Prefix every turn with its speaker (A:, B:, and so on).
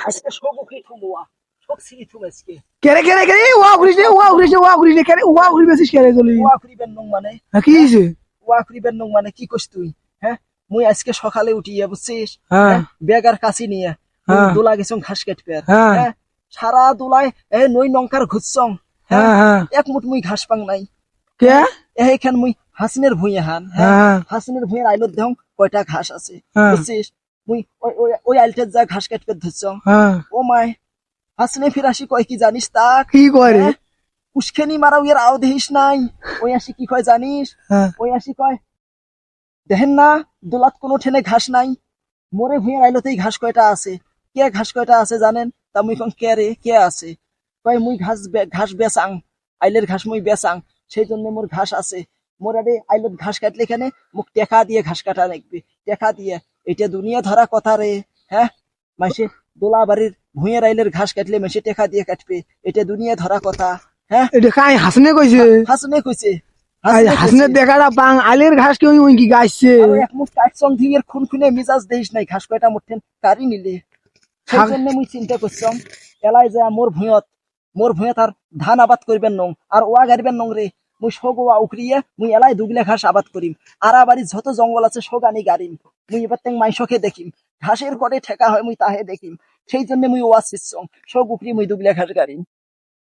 A: আজকে সব উখরি থুমুয়া সব সিরি থুম আজকে
B: কেরে ওয়া ঘুরি বেশি কেরে চলি
A: ওয়া করিবেন নং মানে
B: কি হইছে
A: ওয়া করিবেন নং মানে কি কইস তুই হ্যাঁ মুই আজকে সকালে উঠিয়া বুঝছিস
B: হ্যাঁ
A: বেগার কাছি নিয়ে
B: হ্যাঁ।
A: দোলা গেছং ঘাস কাটবে
B: হ্যাঁ।
A: হ্যাঁ সারা দোলায় নই নঙ্কার ঘুরছং
B: হ্যাঁ
A: হ্যাঁ
B: হ্যাঁ
A: এক মুঠ মুই ঘাস পাং নাই
B: কে
A: এইখান মুই হাসিনের ভুঁইয়া হান
B: হ্যাঁ
A: হাসিনের ভুঁইয়ের আইলত দেখ কয়টা ঘাস আছে
B: হ্যাঁ।
A: বুঝছিস মুই ওই আইলটার যা ঘাস কাটবে ধরছং
B: হ্যাঁ
A: ও মাই হাসিনে ফিরাসি কয় কি জানিস তাক
B: কি করে
A: উস্কেনি মারা উইয়ের আও দেখিস নাই ওই আসি কি কয় জানিস
B: হ্যাঁ
A: ওই আসি কয় দেখেন না দোলাত কোনো ঠেনে ঘাস নাই মোরে ভুঁইয়ের আইলতেই ঘাস কয়টা আছে কে ঘাস কয়টা আছে জানেন তা মুই কন কে রে কে আছে কয় মুই ঘাস বেচাং আইলের ঘাস মুই বেচাং সেই জন্য মোর ঘাস আছে মোর আরে আইলত ঘাস কাটলে এখানে মুখ টেকা দিয়ে ঘাস কাটা লাগবে টেকা দিয়ে এটা দুনিয়া ধরা কথা রে হ্যাঁ মাসে দোলা বাড়ির ভুঁইয়ের আইলের ঘাস কাটলে মেসে টেকা দিয়ে কাটবে এটা দুনিয়া ধরা কথা হ্যাঁ
B: এটা কাই হাসনে কইছে
A: হাসনে কইছে
B: হাসনে দেখাটা পাং আলের ঘাস কেউ ওই কি গাইছে
A: আর এক মুঠ কাটছং দিয়ে খুন খুনে মিজাজ দেইস নাই ঘাস কয়টা মুঠেন কারি নিলে সেই জন্য মুই চিন্তা করছং এলাই যা মোর ভুঁয়ত আর ধান আবাদ করবেন নং আর ওয়া গাড়বেন নং রে মুই সগ ওয়া উকরিয়ে মুই এলাই দুগলে ঘাস আবাদ করিম আর বাড়ি যত জঙ্গল আছে সগ আনি গাড়িম মুই এবার তেং মাইশকে দেখিম ঘাসের কটে ঠেকা হয় মুই তাহে দেখিম সেই জন্য মুই ওয়া শিখছং সগ উকরি মুই দুগলে ঘাস গাড়িম